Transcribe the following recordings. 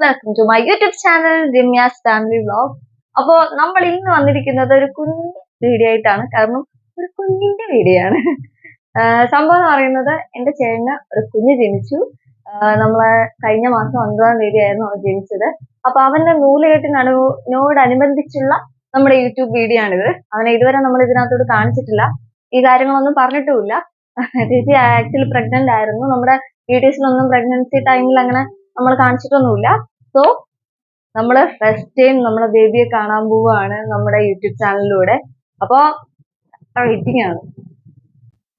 Welcome to my YouTube channel Ramya's family vlog. അപ്പോൾ നമ്മൾ ഇന്ന് വന്നിരിക്കുന്നത് ഒരു കുഞ്ഞു വീഡിയോ ആയിട്ടാണ്. കാരണം ഒരു കുഞ്ഞിന്റെ വീഡിയോ ആണ്. സംഭവം എന്ന് പറയുന്നത് എന്റെ ചേട്ടന് ഒരു കുഞ്ഞ് ജനിച്ചു. നമ്മളെ കഴിഞ്ഞ മാസം 9-ാം തീയതി ആയിരുന്നു അവൻ ജനിച്ചത്. അപ്പൊ അവന്റെ നൂലുകെട്ടിനോടനുബന്ധിച്ചുള്ള നമ്മുടെ യൂട്യൂബ് വീഡിയോ ആണിത്. അവനെ ഇതുവരെ നമ്മൾ ഇതിനകത്തോട് കാണിച്ചിട്ടില്ല, ഈ കാര്യങ്ങളൊന്നും പറഞ്ഞിട്ടുമില്ല. ചേച്ചി ആക്ച്വലി പ്രഗ്നന്റ് ആയിരുന്നു. നമ്മുടെ വീഡിയോസിലൊന്നും പ്രഗ്നൻസി ടൈമിൽ അങ്ങനെ നമ്മൾ കാണിച്ചിട്ടൊന്നുമില്ല. സോ നമ്മള് ഫസ്റ്റ് ടൈം നമ്മുടെ ബേബിയെ കാണാൻ പോവാണ് നമ്മുടെ യൂട്യൂബ് ചാനലിലൂടെ. അപ്പൊ വെയിറ്റിംഗ് ആണ്.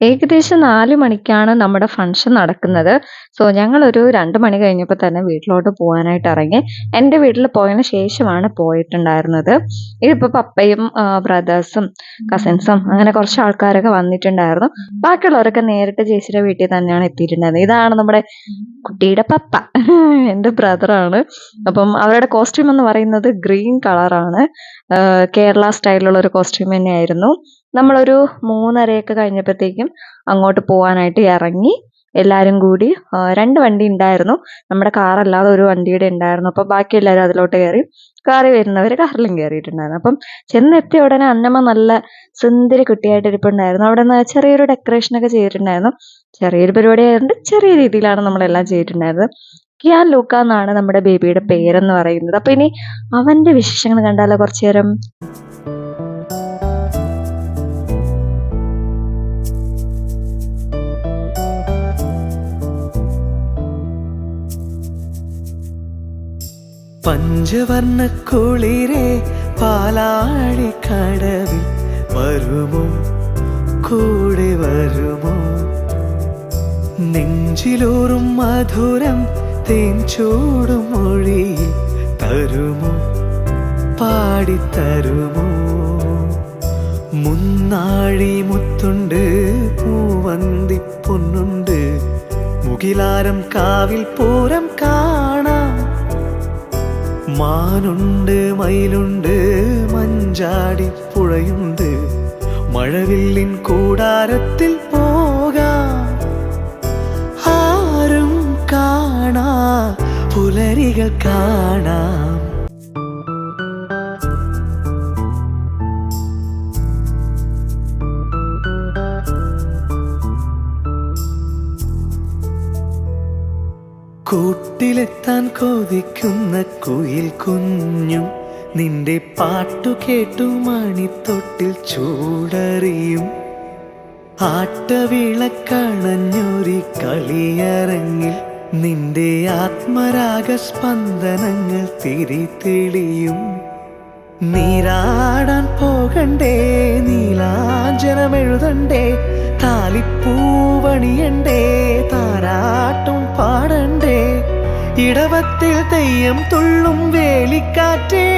ഏകദേശം 4 മണിക്കാണ് നമ്മുടെ ഫംഗ്ഷൻ നടക്കുന്നത്. സോ ഞങ്ങളൊരു 2 മണി കഴിഞ്ഞപ്പോൾ തന്നെ വീട്ടിലോട്ട് പോകാനായിട്ട് ഇറങ്ങി. എൻ്റെ വീട്ടിൽ പോയതിന് ശേഷമാണ് പോയിട്ടുണ്ടായിരുന്നത്. ഇതിപ്പോൾ പപ്പയും ബ്രദേഴ്സും കസിൻസും അങ്ങനെ കുറച്ച് ആൾക്കാരൊക്കെ വന്നിട്ടുണ്ടായിരുന്നു. ബാക്കിയുള്ളവരൊക്കെ നേരിട്ട് ചേച്ചിയുടെ വീട്ടിൽ തന്നെയാണ് എത്തിയിട്ടുണ്ടായിരുന്നത്. ഇതാണ് നമ്മുടെ കുട്ടിയുടെ പപ്പ, എൻ്റെ ബ്രദറാണ്. അപ്പം അവരുടെ കോസ്റ്റ്യൂം എന്ന് പറയുന്നത് ഗ്രീൻ കളറാണ്. കേരള സ്റ്റൈലിലുള്ള ഒരു കോസ്റ്റ്യൂം തന്നെയായിരുന്നു. നമ്മളൊരു 3:30 കഴിഞ്ഞപ്പോഴത്തേക്കും അങ്ങോട്ട് പോകാനായിട്ട് ഇറങ്ങി. എല്ലാവരും കൂടി 2 വണ്ടി ഉണ്ടായിരുന്നു, നമ്മുടെ കാറല്ലാതെ ഒരു വണ്ടിയുടെ ഉണ്ടായിരുന്നു. അപ്പോൾ ബാക്കി എല്ലാവരും അതിലോട്ട് കയറി. കാറിൽ വരുന്നവർ കാറിലും കയറിയിട്ടുണ്ടായിരുന്നു. അപ്പം ചെന്നെത്തിയ ഉടനെ അന്നമ്മ നല്ല സുന്ദരി കുട്ടിയായിട്ട് ഇരിപ്പുണ്ടായിരുന്നു. അവിടെ നിന്ന് ചെറിയൊരു ഡെക്കറേഷനൊക്കെ ചെയ്തിട്ടുണ്ടായിരുന്നു. ചെറിയൊരു പരിപാടി ആയതുകൊണ്ട് ചെറിയ രീതിയിലാണ് നമ്മളെല്ലാം ചെയ്തിട്ടുണ്ടായിരുന്നത്. കിയാൻ ലൂക്ക എന്നാണ് നമ്മുടെ ബേബിയുടെ പേരെന്ന് പറയുന്നത്. അപ്പൊ ഇനി അവന്റെ വിശേഷങ്ങൾ കണ്ടാലോ കുറച്ചു നേരം. പഞ്ചവർണ്ണ കുളിരേ പാലാഴി കടവിൽ വരുമോ, കൂടെ വരുമോ, നെഞ്ചിലൂറും മധുരം തേൻ ചൂടും മൊഴിയിൽ തരുമോ, പാടിത്തരുമോ. മുന്നാഴി മുത്തുണ്ട്, പൂവന്തി പൊന്നുണ്ട്, മുകിലാരം കാവിൽ പൂരം കാണാം. മാനുണ്ട്, മയിലുണ്ട്, മഞ്ചാടി പുഴയുണ്ട്, മഴവില്ലിൻ കൂടാരത്തിൽ പോകാം. ആരും കാണാ പുലരികൾ കാണാം. കൂട്ടിലെത്താൻ കൊതിക്കുന്ന കുയിൽ കുഞ്ഞും നിന്റെ പാട്ടു കേട്ടു മണിത്തൊട്ടിൽ ചൂടറിയും. ആട്ടവിളക്കണഞ്ഞൊരി കളിയരങ്ങിൽ നിന്റെ ആത്മരാഗ സ്പന്ദനങ്ങൾ തിരിതെളിയും. നീരാടാൻ പോകണ്ടേ, നീലാഞ്ജനമെഴുതണ്ടേ, താലിപ്പൂവണിയണ്ടേ, താരാട്ടും പാടണ്ടേ, ഇടവത്തിൽ തെയ്യം തുള്ളും വേലിക്കാറ്റേ.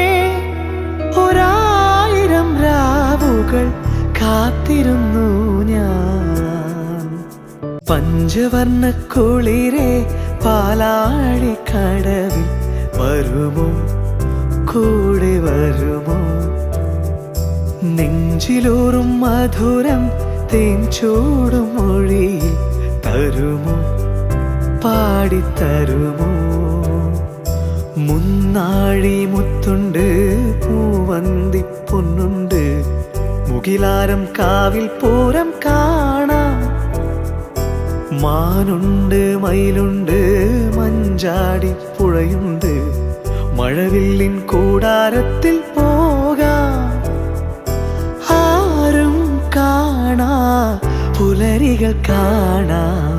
1000 രാവുകൾ കാത്തിരുന്നു ഞാൻ. പഞ്ചവർണ്ണ കുളിരേ പാലാഴി കടവിൽ വരുമോ, കൂടെ വരുമോ, നെഞ്ചിലൂറും മധുരം തേൻ ചൂടും മൊഴിയിൽ തരുമോ, പാടിത്തരുമോ. മുന്നാഴി മുത്തുണ്ട്, പൂവന്തി പൊന്നുണ്ട്, മുകിലാരം കാവിൽ പൂരം കാണാം. മാനുണ്ട്, മയിലുണ്ട്, മഞ്ചാടി പുഴയുണ്ട്, മഴവില്ലിൻ കൂടാരത്തിൽ പോകാം. ആരും കാണാ പുലരികൾ കാണാം.